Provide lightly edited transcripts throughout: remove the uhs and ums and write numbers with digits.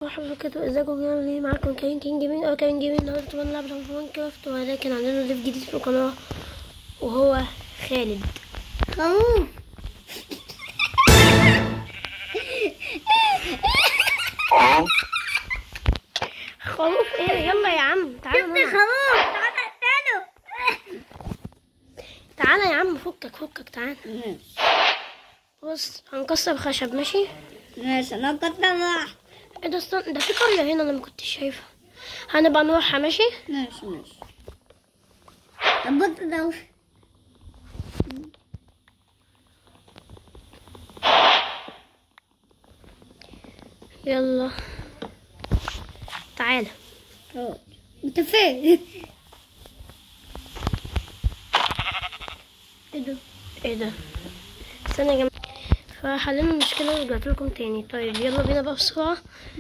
مرحبا كده، ازيكم يا جماعه؟ معاكم كريم جيمنج او كريم جيمنج. النهارده طبعا نلعب في ماينكرافت، ولكن عندنا ضيف جديد في القناه وهو خالد. خوف. خوف ايه؟ يلا يا عم تعالى شفت خوف. تعالى تعالوا. تعالى يا عم، فكك تعالى. بص هنكسر خشب. ماشي انا كنت راح. ايه ده؟ ده في قريه هنا انا ما كنتش شايفها، هنبقى نروحها. ماشي ماشي طب بص ده يلا تعالى. انت فين؟ ايه ده؟ استنى يا جماعه، فحلينا المشكله ورجعت لكم تاني. طيب يلا بينا بقى بسرعه،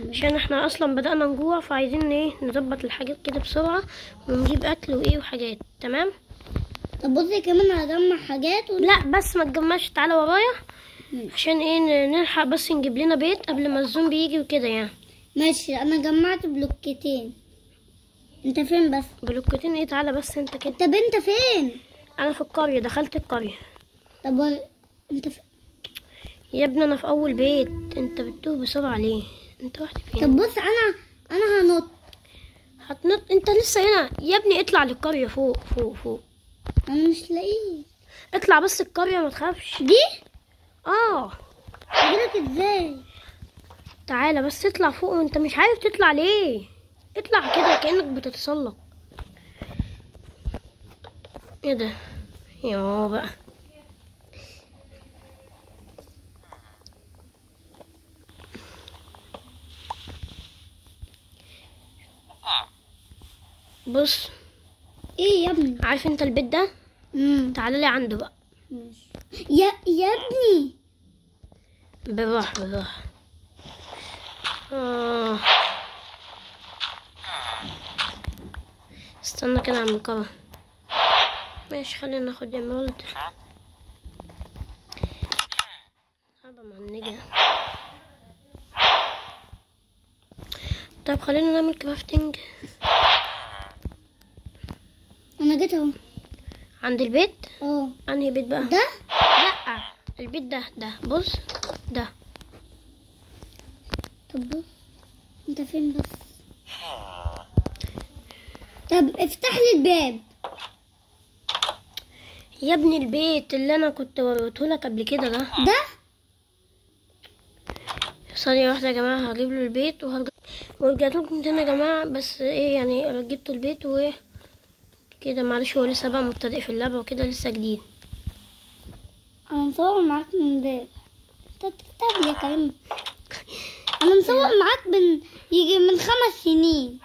عشان احنا اصلا بدأنا نجوع، فعايزين ايه نظبط الحاجات كده بسرعه ونجيب اكل وايه وحاجات. تمام. طب بصي كمان هجمع حاجات لا بس ما تجمعش، تعالى ورايا عشان ايه نلحق بس نجيب لنا بيت قبل ما الزومبي يجي وكده يعني. ماشي انا جمعت بلوكتين. انت فين بس؟ بلوكتين ايه؟ تعالى بس انت كده. طب انت فين؟ انا في القريه، دخلت القريه. طب انت فين؟ يا ابني انا في اول بيت، انت بتتوه بسرعه ليه؟ انت رحت فين؟ طب بص انا هنط. هتنط؟ انت لسه هنا يا ابني، اطلع للقريه فوق. انا مش لاقيه. اطلع بس القريه، ما تخافش. دي اجيلك ازاي؟ تعالى بس اطلع فوق، وانت مش عارف تطلع ليه؟ اطلع كده كأنك بتتسلق. ايه ده؟ يا بقى بص، ايه يا ابني؟ عارف انت البيت ده؟ تعالى لي عنده بقى. ماشي. يا ابني بالراحة. استنى كده يا عم كرة. ماشي خلينا ناخد ايمرالد. هبقى مهنجة. طب خلينا نعمل كرافتنج. انا جيت اهو عند البيت. انهي بيت بقى؟ ده؟ لا البيت ده بص ده. طب بص انت فين بس؟ طب افتح لي الباب يا ابني البيت اللي انا كنت وريته لك قبل كده ده. ثانية واحدة يا جماعة، هجيب له البيت ورجعت لكم تاني يا جماعة. بس ايه يعني، جبت البيت كده. معلش هو لسه بقى مبتدئ في اللعبة وكده، لسه جديد. انا مصور معاك من امبارح. انت بتكتب يا كريم. انا مصور معاك يجي من 5 سنين.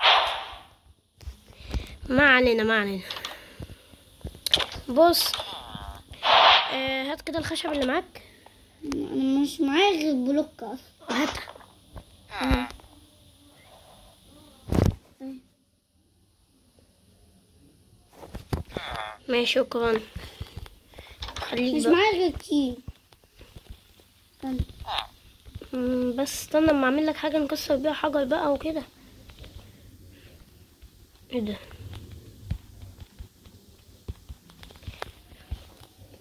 ما علينا. بص هات كده الخشب اللي معاك. انا مش معايا غير بلوك اصلا. هاتها. ماشي شكرا. خليك مش بقى. معايا غير كي. بس استنى اما اعمل لك حاجه نكسر بيها حجر بقى وكده. ايه ده؟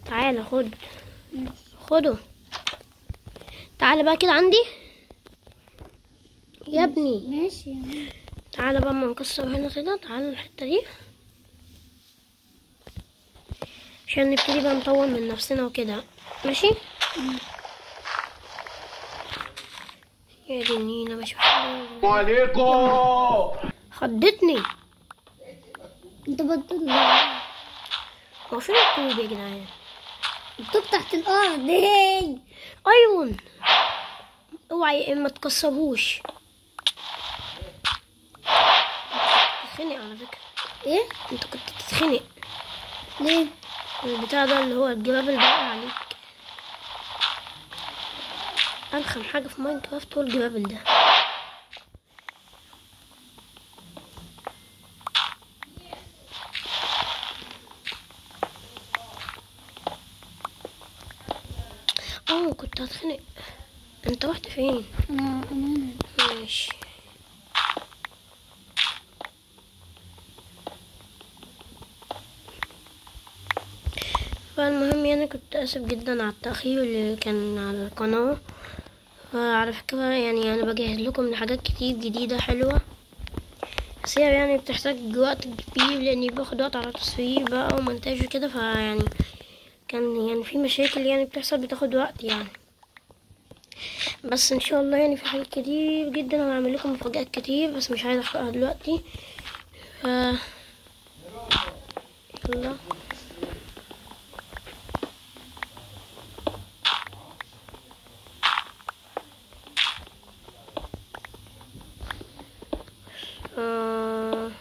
تعالى خده. تعالى بقى كده عندي يا ابني. ماشي تعالى بقى اما نكسر هنا كده. تعالى الحته دي عشان نبتدي بقى نطور من نفسنا وكده. ماشي. يا دي النيلة مش عليكم. خضتني. انت بتطلع. هو فين الطوب يا جدعان؟ الطوب تحت الارض. ايون اوعي ما تكسروش. تتخنق على فكرة. ايه؟ انت كنت تتخنق ليه؟ البتاع ده اللي هو الجباب اللي بقى عليك. ارخم حاجة في ماينكرافت هو الجبابل ده. كنت هتخنق. انت رحت فين؟ انا ماشي يعني كنت اسف جدا على التأخير اللي كان على القناة. فعلى فكرة يعني انا بجهز لكم لحاجات كتير جديدة حلوة، بس هي يعني بتحتاج وقت كبير لاني باخد وقت على تصوير بقى ومونتاج وكده، فيعني كان يعني في مشاكل يعني بتحصل بتاخد وقت يعني. بس ان شاء الله يعني في حاجات كتير جدا هعمل لكم مفاجآت كتير، بس مش عايزة احرقها دلوقتي. ف يلا آه،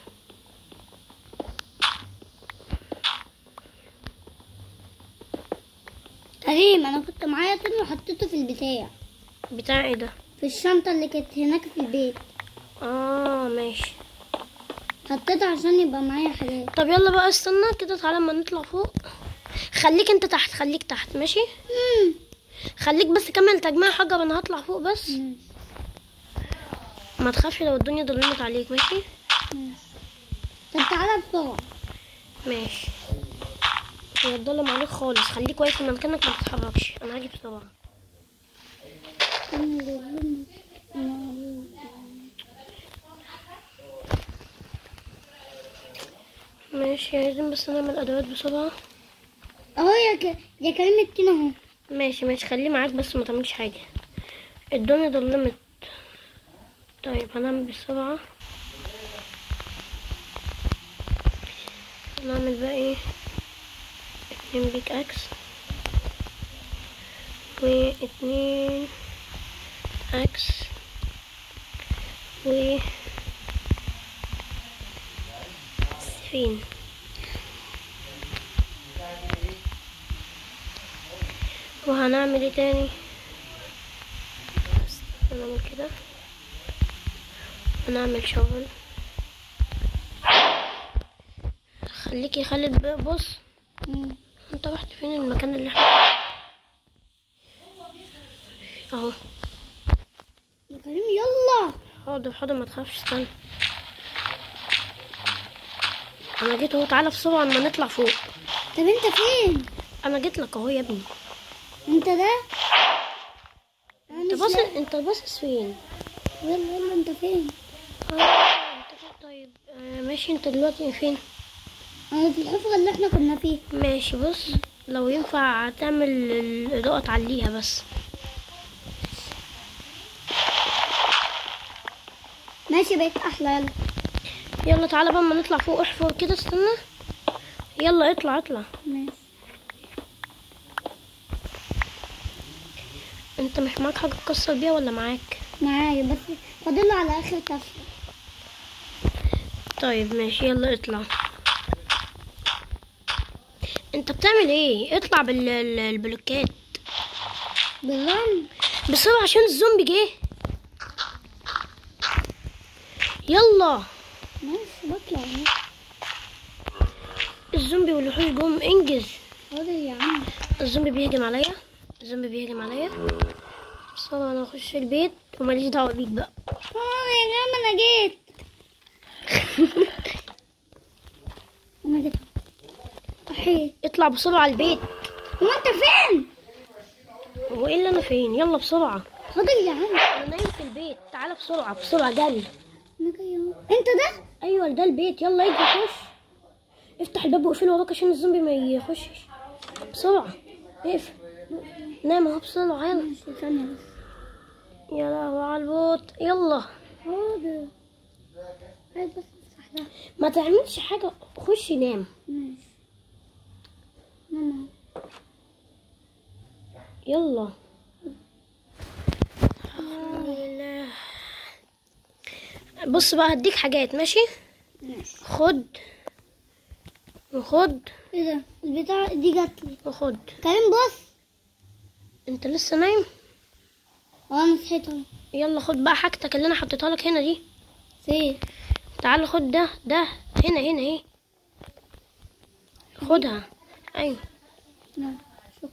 كريم انا كنت معايا طين وحطيته في البتاع، بتاع ايه ده؟ في الشنطة اللي كانت هناك في البيت، ماشي. حطيته عشان يبقى معايا حاجات. طب يلا بقى استنى كده، تعالى اما نطلع فوق. خليك انت تحت، خليك تحت ماشي. خليك بس كمل تجميع حجر، انا هطلع فوق بس. ما تخافش لو الدنيا ضلمت عليك، ماشي. طب تعالى بسرعة. ماشي، هي الضلم عليك خالص، خليك واقف في مكانك ما تتحركش، انا هاجي بسرعه. ماشي، عايزين بس نعمل ادوات بسرعه. اهو يا كريم التين اهو. ماشي ماشي، خليه معاك بس ما تعملش حاجه، الدنيا ضلمت. طيب هنعمل بسرعه، نعمل بقى ايه، 2 بيك اكس و2 اكس و سفين. وهنعمل ايه تاني، هنعمل كده، هنعمل شغل. خليكي خالد بقى، بص انت رحت فين المكان اللي احنا اهو. يا كريم يلا. حاضر حاضر، ما تخافش، استنى انا جيت اهو، تعالى بسرعه اما نطلع فوق. طب انت فين؟ انا جيت لك اهو يا ابني. انت ده؟ انت باصص، انت باصص فين؟ يلا يلا انت فين؟ انت فين؟ طيب ماشي، انت دلوقتي فين؟ انا في الحفرة اللي احنا كنا فيها. ماشي، بص لو ينفع تعمل الاضاءة تعليها بس. ماشي بقيت احلى. يلا يلا تعالى بقى اما نطلع فوق، احفر كده، استنى، يلا اطلع اطلع. ماشي. انت مش معاك حاجة تكسر بيها ولا معاك؟ معايا بس فاضل على اخر كفة. طيب ماشي، يلا اطلع. انت بتعمل ايه؟ اطلع بالبلوكات بالرمل. بسرعة عشان الزومبي جه. يلا ماشي بطلع اهو. الزومبي والوحوش جم، انجز. حاضر يا عم. الزومبي بيهجم عليا، الزومبي بيهجم عليا. بسرعة انا اخش البيت وماليش دعوة بيك بقى. يا جماعة انا جيت. انا جيت. صحيح. اطلع بسرعة على البيت. هو انت فين؟ هو ايه اللي انا فين؟ يلا بسرعة. حاضر يا عم. انا نايم في البيت، تعالى بسرعة بسرعة جري. انا جاي اهو. انت ده؟ ايوه ده البيت، يلا اجري خش. افتح الباب واقفله وراك عشان الزومبي ما يخشش. بسرعة اقفل. نام اهو بسرعة، يلا. ماشي ثانية بس. يا لهوي على البوت، يلا. حاضر. عايز بس افتح ده. ما تعملش حاجة، خش نام. ماشي. ماما. يلا. الحمد لله. بص بقى هديك حاجات، ماشي؟ ماشي. خد وخد ايه ده؟ البتاع دي جاتلي. وخد. كريم بص. انت لسه نايم؟ انا صحيت اهو. يلا خد بقى حاجتك اللي انا حطيتها لك هنا دي. فين؟ تعال خد ده هنا اهي، خدها. ايوه لا شكرا.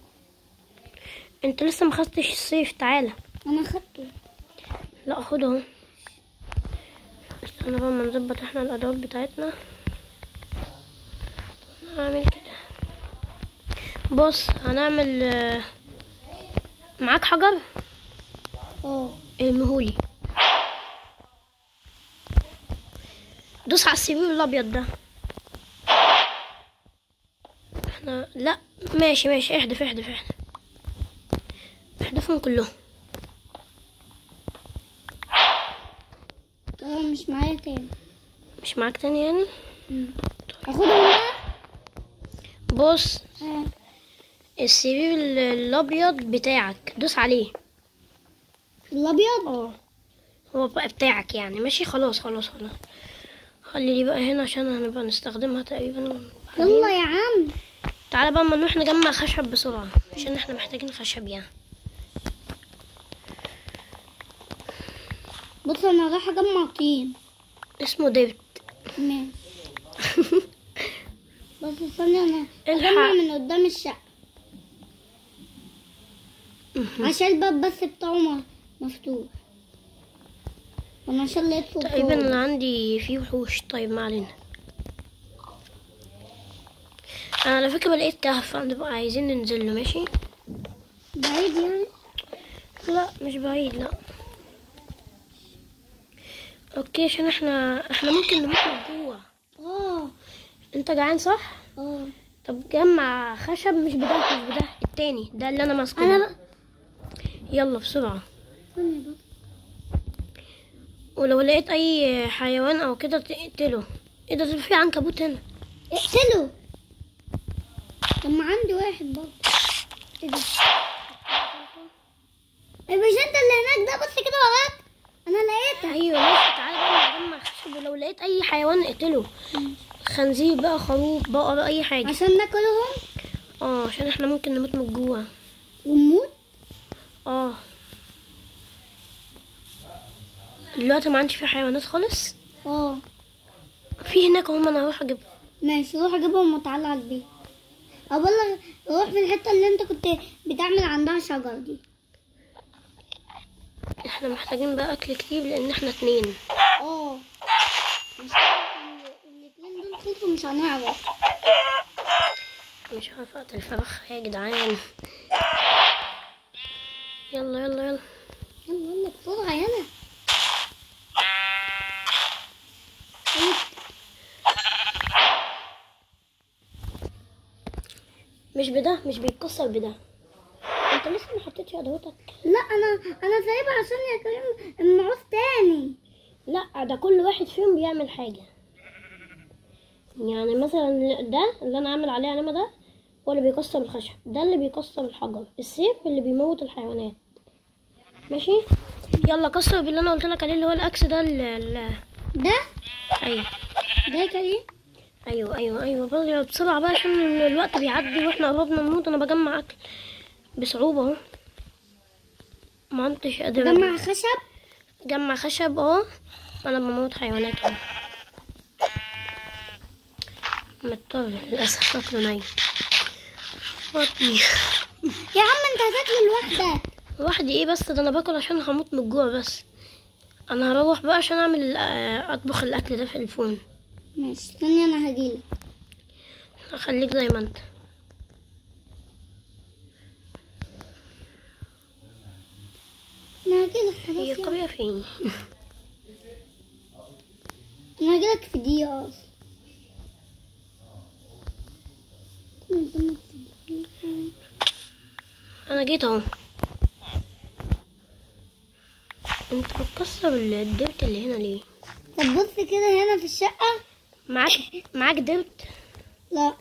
انت لسه ما خدتش السيف، تعالى. انا خدته. لا خد اهو. استنى بقى ما نظبط احنا الادوات بتاعتنا. هعمل كده. بص هنعمل معاك حجر؟ ارميهولي. دوس على السرير الابيض ده. احنا لا، ماشي احذفهم كلهم. مش معايا تاني. مش معاك تاني يعني؟ اخدهم بقى. بص السرير الابيض بتاعك دوس عليه. الابيض؟ هو بقى بتاعك يعني. ماشي خلاص. خلي دي بقى هنا عشان هنبقى نستخدمها تقريبا. يلا يا عم. تعالى بقى اما نروح نجمع خشب بسرعة عشان احنا محتاجين خشب يعني. بص انا رايحة اجمع طين. اسمه ديفت. ماشي. بس استني انا الحق. اجمع من قدام الشقة عشان الباب بس بتاعه مفتوح، وانا عشان لقيت فوق تقريبا انا عندي فيه وحوش. طيب ما علينا. انا على فكرة لقيت كهف هنبقى عايزين ننزل له. ماشي. بعيد يعني؟ لا مش بعيد لا. اوكي عشان احنا ممكن نموت من جوه. انت جعان صح؟ طب جمع خشب. مش بده التاني ده اللي انا ماسكه. انا بقى يلا بسرعة. استني بقى. ولو لقيت اي حيوان او كده تقتله. ايه ده في عنكبوت هنا. اقتله. طب ما عندي واحد برضه. ايه ده؟ مش انت اللي هناك ده؟ بص كده وراك انا لقيتها. ايوه ماشي. تعالى بقى نجمع خشب ولو لقيت اي حيوان اقتله. خنزير بقى، خروف، بقرة، اي حاجة. عشان ناكلهم. عشان احنا ممكن نموت من الجوع. ونموت. دلوقتي ما عنديش فيه حيوانات خالص. اه في هناك هم. انا هروح اجيبهم. ماشي، روح اجيبهم وتعالى على البيت. او والله روح في الحته اللي انت كنت بتعمل عندها شجر دي. احنا محتاجين بقى اكل كتير لان احنا 2. مش الاتنين دول خلصوا مش هنعرف. مش عارفه اقتل الفراخ يا جدعان. يلا بسرعه يلا. مش بيتكسر بده. انت لسه ما حطيتش ادواتك؟ لا انا سايبها عشان يا كريم المعوز تاني. لا ده كل واحد فيهم بيعمل حاجه. يعني مثلا ده اللي انا عامل عليه علامه ده هو اللي بيكسر الخشب. ده اللي بيكسر الحجر. السيف اللي بيموت الحيوانات. ماشي. يلا كسر باللي انا قلت لك عليه اللي هو الاكس ده. ده ايوه ده يا كريم. ايوه بسرعه بقى عشان الوقت بيعدي واحنا قربنا نموت. انا بجمع اكل بصعوبه اهو. ما انتش قادر. جمع خشب. انا بموت حيوانات اهو. مضطر للاسف اكله نايم. بطني. يا عم انت هتاكل لوحدك. لوحدي ايه بس؟ ده انا باكل عشان هموت من الجوع بس. انا هروح بقى عشان اعمل اطبخ الاكل ده في الفرن. ماشي استني انا هجيلك. خليك زي ما انت. انا هجيلك خلاص. هي القرية فين؟ انا هجيلك في دقيقة اصلا. انا جيت اهو. انت بتكسر الدبت اللي هنا ليه؟ طب بص كده هنا في الشقة. معاك دبت؟ لا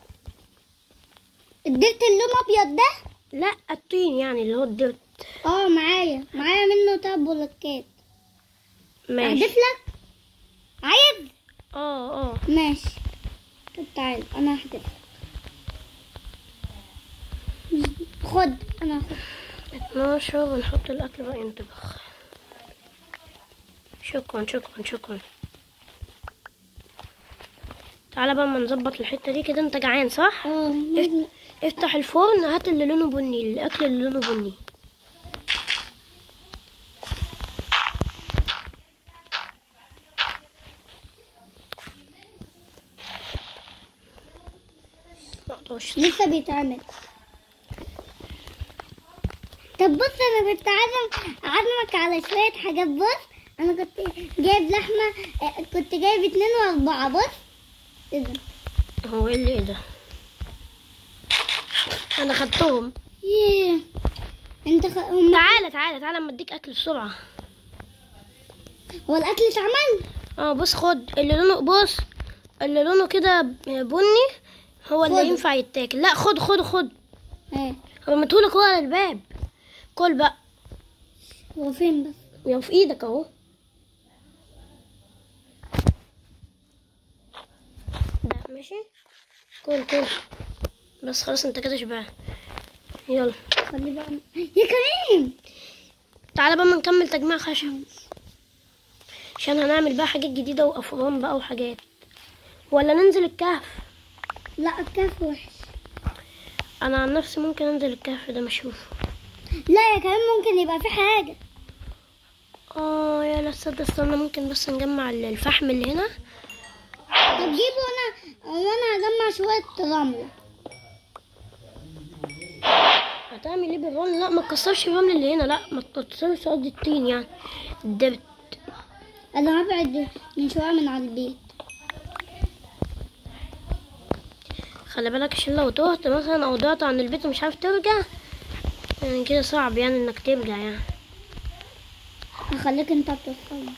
الدبت اللون ابيض ده. لا الطين يعني اللي هو الدبت. معايا منه 3 بلوكات. ماشي. احذف لك. عايز؟ ماشي. طب تعال انا هحذف. خد انا هاخد 12 ونحط الاكل بقى ينطبخ. شكرا. تعالى بقى اما نظبط الحته دي كده. انت جعان صح؟ افتح الفرن. هات اللي لونه بني. الاكل اللي لونه بني. لسه بيتعمل. طب بص، انا كنت عازمك على شوية حاجات. بص انا كنت جايب لحمة، كنت جايب 2 و4. بص ايه ده؟ هو ايه ده؟ انا خدتهم. ياه، انت تعالى اما اديك اكل بسرعه. هو الاكل اتعمل؟ بص خد اللي لونه كده بني، هو اللي خده. ينفع يتاكل. لا خد. ايه هو مديهولك هو على الباب. كل بقى. هو فين بس؟ يا في ايدك اهو. ده ماشي. كل بس خلاص انت كده شبعت. يلا خلي بقى يا كريم. تعالى بقى ما نكمل تجميع خشب، عشان هنعمل بقى حاجات جديدة وأفران بقى وحاجات. ولا ننزل الكهف؟ لا الكهف وحش. أنا عن نفسي ممكن أنزل الكهف ده، ما أشوفه. لا يا كريم، ممكن يبقى في حاجة. يا لا تصدق، استنى ممكن بس نجمع الفحم اللي هنا. طب جيبه وانا هجمع شوية رملة. هتعمل ايه بالرمل؟ لا ما تكسرش الرمل اللي هنا، لا ما تكسرش، قصدي الطين يعني، الدبت. انا هبعد من شوية من على البيت. خلي بالك عشان لو تهت مثلا او ضعت عن البيت ومش عارف ترجع، يعني كده صعب يعني انك ترجع يعني. هخليك انت بتوصلني.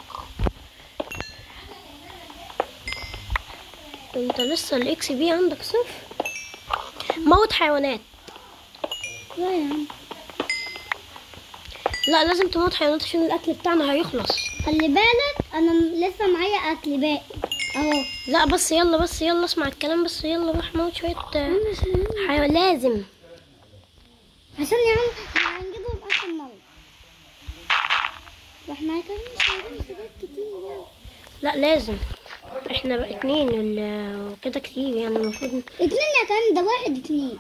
انت لسه الاكس بي عندك صفر. موت حيوانات. لا يا عم، لا لازم تموت حيوانات عشان الاكل بتاعنا هيخلص. خلي بالك انا لسه معايا اكل باقي اهو. لا بس يلا اسمع الكلام، بس يلا روح موت شوية حيوان لازم. عشان يا عم هنجيبهم اخر مرة. واحنا كمان مش عايزين حاجات كتير يعني. لا لازم، احنا بقى 2 وكده كتير يعني المفروض. 2 يا كريم، ده 1 2.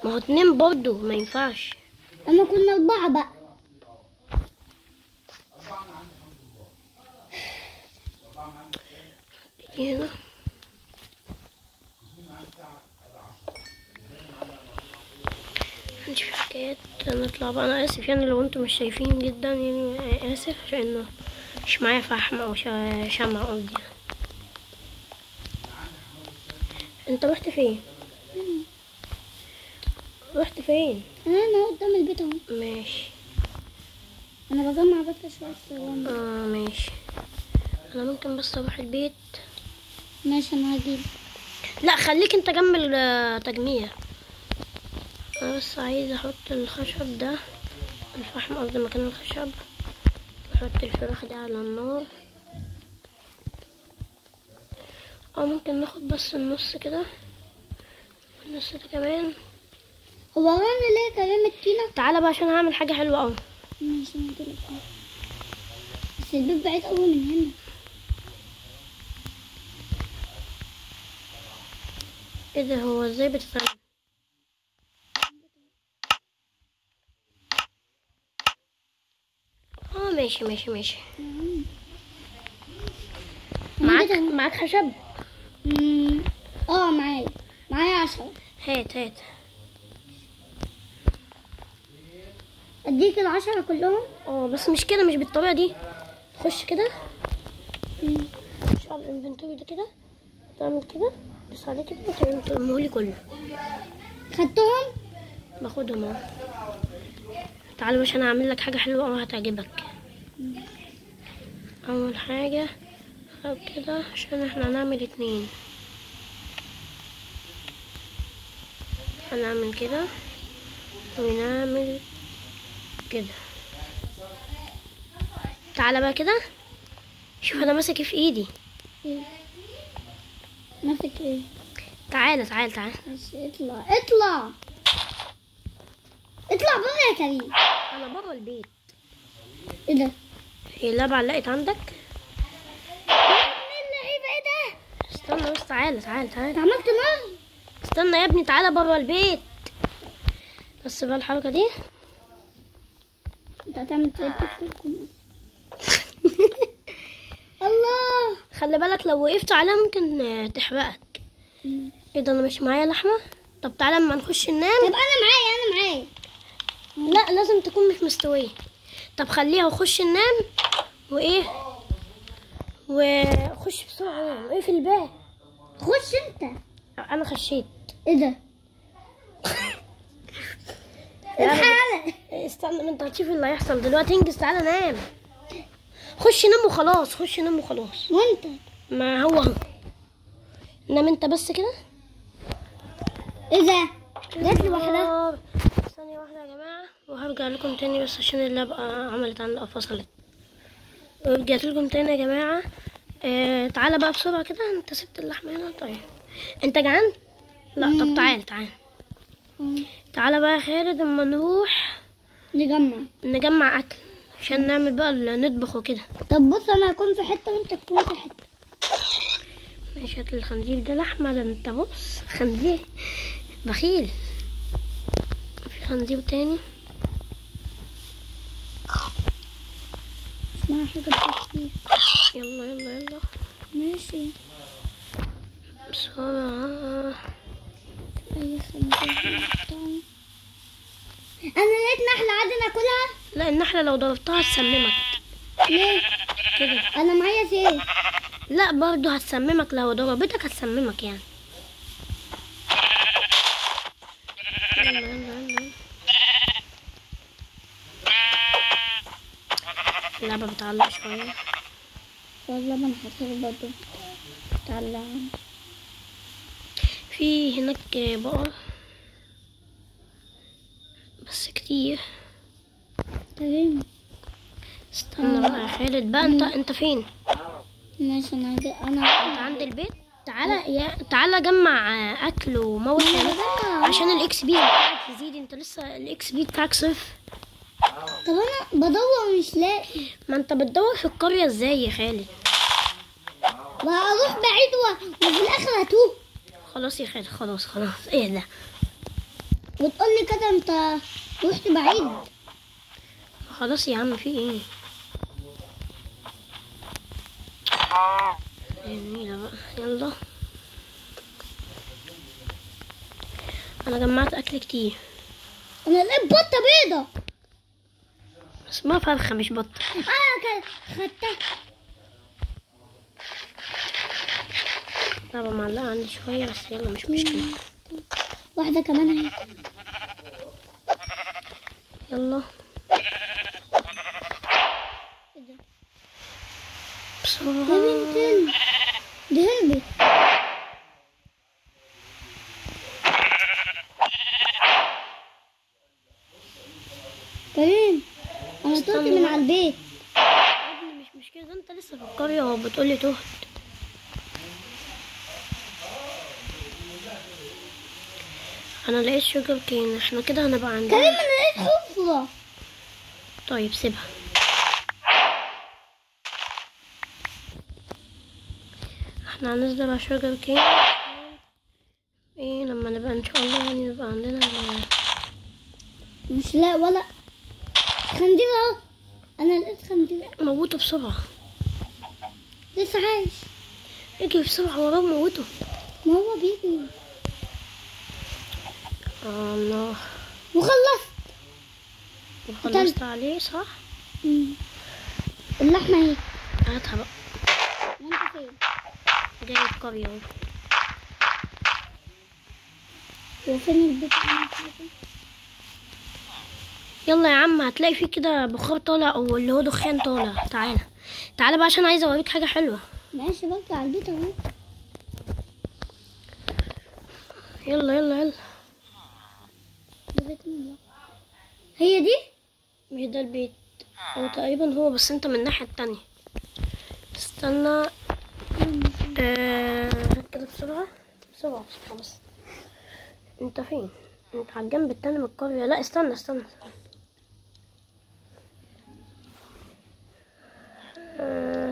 ما هو 2 برضه ما ينفعش. اما كنا 4 بقى. هنا نشوف حكايات نطلع بقى. انا اسف يعني لو انتم مش شايفين جدا، يعني اسف عشان مش معايا فحم او شمع قصدي. انت رحت فين؟ انا قدام البيت اهو. ماشي. انا بجمع بس شوية صغيرة. ماشي. انا ممكن بس اروح البيت. ماشي انا هجيب. لا خليك انت جنب التجميع. انا بس عايز احط الخشب ده، الفحم قصدي مكان الخشب. احط الفراخ دي على النار، او ممكن ناخد بس النص كده، النص ده كمان. هو انا ليه كريم الطينة؟ تعالى بقى عشان هعمل حاجة حلوة اوي. ماشي انا هجيب. بس البيت بعيد قوي من هنا. ايه ده؟ هو ازاي بتتعمل؟ ماشي. معاك خشب؟ معايا 10. هات. اديك 10 كلهم. بس مش كده، مش بالطريقة دي. خش كده، خش على الانفنتوري ده كده، تعمل كده، بس عليه كده وترميهولي كله. خدتهم. باخدهم اهو. تعالى باش انا هعمل لك حاجة حلوة اوي هتعجبك. اول حاجة خد كده عشان احنا هنعمل 2. هنعمل كده ونعمل كده. تعالى بقى كده، شوف انا ماسك ايه في ايدي. ماسك ايه؟ تعالى ماشي، اطلع بره يا كريم. انا بره البيت. ايه ده؟ هي اللعبة علقت عندك؟ ايه ده؟ استنى بس، تعالى انت عملت نار. استنى يا ابني، تعالى بره البيت. بس بقى الحركة دي انت هتعمل الله. خلي بالك لو وقفت عليها ممكن تحرقك. ايه ده؟ انا مش معايا لحمة. طب تعالى اما نخش ننام. طب انا معايا. لا لازم تكون مش مستوية. طب خليها وخش ننام وايه، وخش بسرعة نام واقفل الباب. خش انت. انا خشيت. ايه ده؟ الحالة. استنى، ما انت هتشوف اللي هيحصل دلوقتي. انجز تعالى نام. خش نام وخلاص، خش نام وخلاص. وانت؟ ما هو اهو. نام انت بس كده. ايه ده؟ جات لي واحدة. ثانية واحدة يا جماعة وهرجع لكم تاني، بس عشان اللعبة عملت عندي فصلت. رجعت لكم تاني يا جماعة. تعالى بقى بسرعة كده. انت سبت اللحمة هنا. طيب انت جعان؟ لا طب تعال تعال. تعالى بقى يا خالد اما نروح نجمع اكل عشان نعمل بقى نطبخ وكده. طب بص، انا هكون في حتة وانت تكون في حتة. ماشي. هات الخنزير ده لحمة. ده انت بص خنزير بخيل. في خنزير تاني. اسمها حاجة بتحكي. يلا يلا يلا. ماشي. بسرعة. اي خنزير. انا لقيت نحلة عادي ناكلها. لا النحلة لو ضربتها هتسممك. ليه؟ كده. انا معايا سيف. لا برضو هتسممك، لو ضربتك هتسممك يعني. يلا يلا يلا. اللعبة بتعلق شوية. والله ما انا حاسة برضه بتعلق. في هناك بقر بس كتير. تمام. استنى بقى يا خالد بقى. انت فين؟ ماشي. انت عند البيت. تعالى جمع اكل وموت عشان الاكس بي بتاعك يزيد. انت لسه الاكس بي بتاعك صفر. طب انا بدور مش لاقي. ما انت بتدور في القرية ازاي يا خالد؟ وهروح بعيد وفي الاخر هتوه. خلاص يا خالد، خلاص خلاص. ايه ده؟ وتقولي كده انت رحت بعيد. خلاص يا عم، في ايه؟ جميلة بقى. يلا. انا جمعت اكل كتير. انا لقيت بطة بيضة. اسمها فرخة مش بطة. خدتها. طبعا معلقة عندي شوية بس يلا مش مشكلة. واحدة كمان اهي. يلا بسرعة. يا بنت دي هربت. كريم انا تهت من على البيت. يا ابني مش مشكلة، ده انت لسه في القرية وبتقولي تهت. انا لقيت شوجر كين. احنا كده هنبقى عندنا. كريم انا لقيت حفرة. طيب سيبها. احنا هنزرع شوجر كين ايه لما نبقى ان شاء الله يعني نبقى عندنا مش لا ولا خنزير اهو. انا لقيت خنزير. موته بسرعة. لسه عايش. اجري بسرعة وراه موته. ما هو بيجي. وخلصت. الله. وخلصت عليه صح؟ اللحمة اهي. هاتها بقى. وانت فين؟ جاي القرية اهو. وفين البيت؟ يلا يا عم، هتلاقي فيه كده بخار طالع او اللي هو دخان طالع. تعالى تعالى بقى عشان عايزة اوريك حاجة حلوة. ماشي برجع على البيت اهو. يلا يلا يلا. ده بيت مين؟ هي دي؟ مش ده البيت او تقريبا هو، بس انت من الناحية التانية. استنى. كده بسرعة بسرعة بسرعة. بس انت فين؟ انت على الجنب التاني من القرية. لا استنى استنى.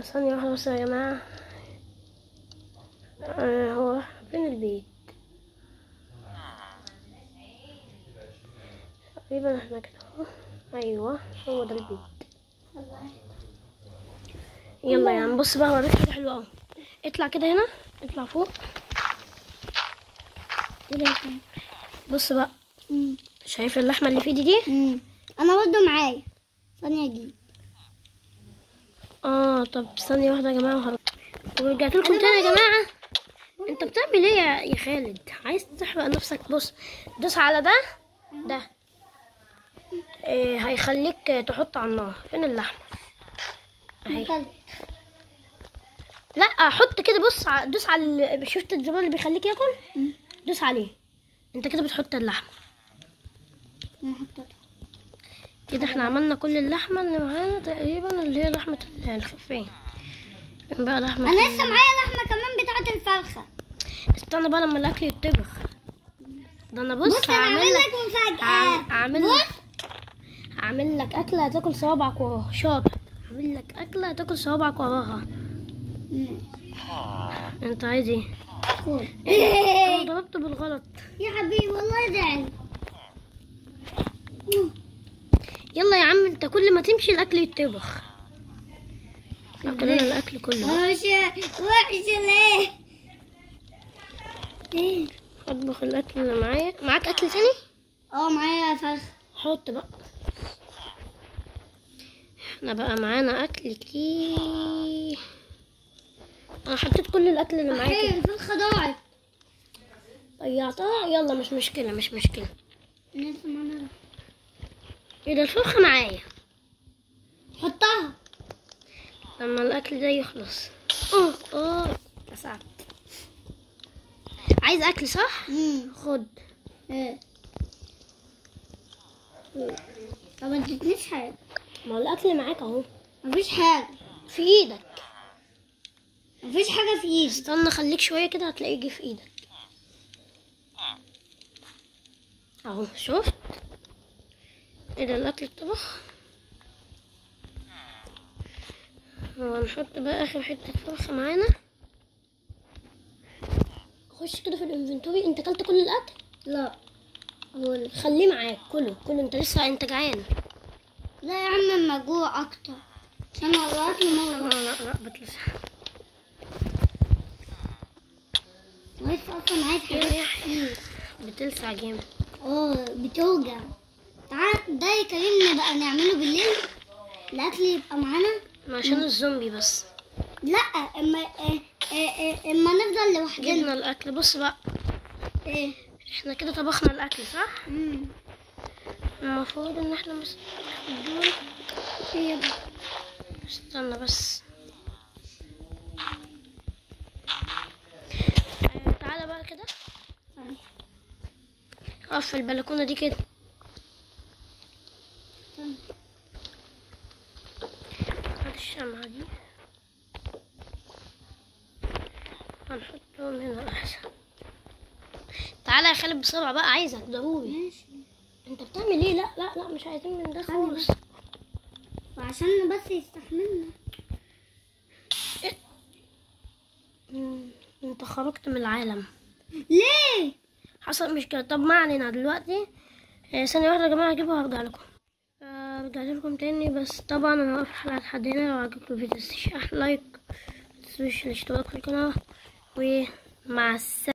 ثانية واحدة بس يا جماعة. هو فين البيت؟ تقريبا احنا كده اهو. ايوه هو ده البيت. يلا يا عم بص بقى، هوريك حاجة حلوة اهو. اطلع كده هنا، اطلع فوق. بص بقى. شايف اللحمة اللي في ايدي دي؟ انا برضه معايا ثانية اجيب. طب ثانية واحدة يا جماعة ورجعت لكم تاني يا جماعة. انت بتعمل ايه يا خالد؟ عايز تحرق نفسك؟ بص دوس على ده هيخليك تحط على النار. فين اللحمة اهي؟ لا حط كده. بص دوس على شفت الزرار اللي بيخليك ياكل؟ دوس عليه. انت كده بتحط اللحمة. انا حطيتها كده احنا عملنا كل اللحمة اللي معانا تقريبا، اللي هي لحمة الخفين. بقى لحمة انا لسه معايا لحمة كمان بتاعة الفرخة. استنى بقى لما الاكل يتطبخ. ده انا بص انا هعمل لك مفاجأة. هعمل لك اكله هتاكل صوابعك وراها. شاطر. هعمل لك اكله هتاكل صوابعك وراها. انت عايز ايه؟ انا ضربته بالغلط يا حبيبي والله زعل. يلا يا عم انت كل ما تمشي الاكل يتطبخ. اكل انا الاكل كله. وحشة ليه؟ اطبخ الاكل اللي معايا. معاك اكل تاني؟ معايا فرخة. حط بقى. احنا بقى معانا اكل كتير. انا حطيت كل الاكل اللي معايا كده. الفرخة ضاعت. ضيعتها. يلا مش مشكله مش مشكله. لسه معانا. ايه ده؟ الفرخه معايا. حطها لما الاكل ده يخلص. لسعت. عايز اكل صح؟ خد. طب ما اديتنيش حاجة. ما هو الاكل معاك اهو. مفيش حاجة في ايدك. مفيش حاجة في ايدي. استنى خليك شويه كده هتلاقيه يجي في ايدك اهو. شفت؟ ايه ده؟ الاكل اتطبخ. وهنحط بقى اخر حته فرخه معانا. خش كده في الانفنتوري. انت اكلت كل الاكل؟ لا خليه معاك. كله انت لسه انت جعان. لا يا عم اما جوع اكتر عشان الاكل مرة. لا بتلسع. لسه اصلا عايز حاجات كتير. بتلسع جامد. بتوجع. تعال ده يا كريم نبقى نعمله بالليل. الاكل يبقى معانا عشان الزومبي بس. لا اما نفضل لوحدنا. جبنا الاكل. بص بقى احنا كده طبخنا الاكل صح؟ المفروض ان احنا استنى بس. تعالى بقى كده. اقف في البلكونه دي كده. هات الشمعة دي هنحطهم هنا احسن. تعالى يا خالد بسرعة بقى. عايزك ضروري. ماشي. انت بتعمل ايه؟ لا مش عايزين من ده خالص. وعشان بس يستحملنا. انت خرجت من العالم. ليه؟ حصل مشكلة. طب ما علينا دلوقتي. ثانية واحدة يا جماعة هجيبها وارجع لكم. رجعت لكم تاني. بس طبعا انا واقف الحلقة لحد هنا. لو عجبكم الفيديو متنسوش لايك، متنسوش الاشتراك في القناة، ومع السلامة.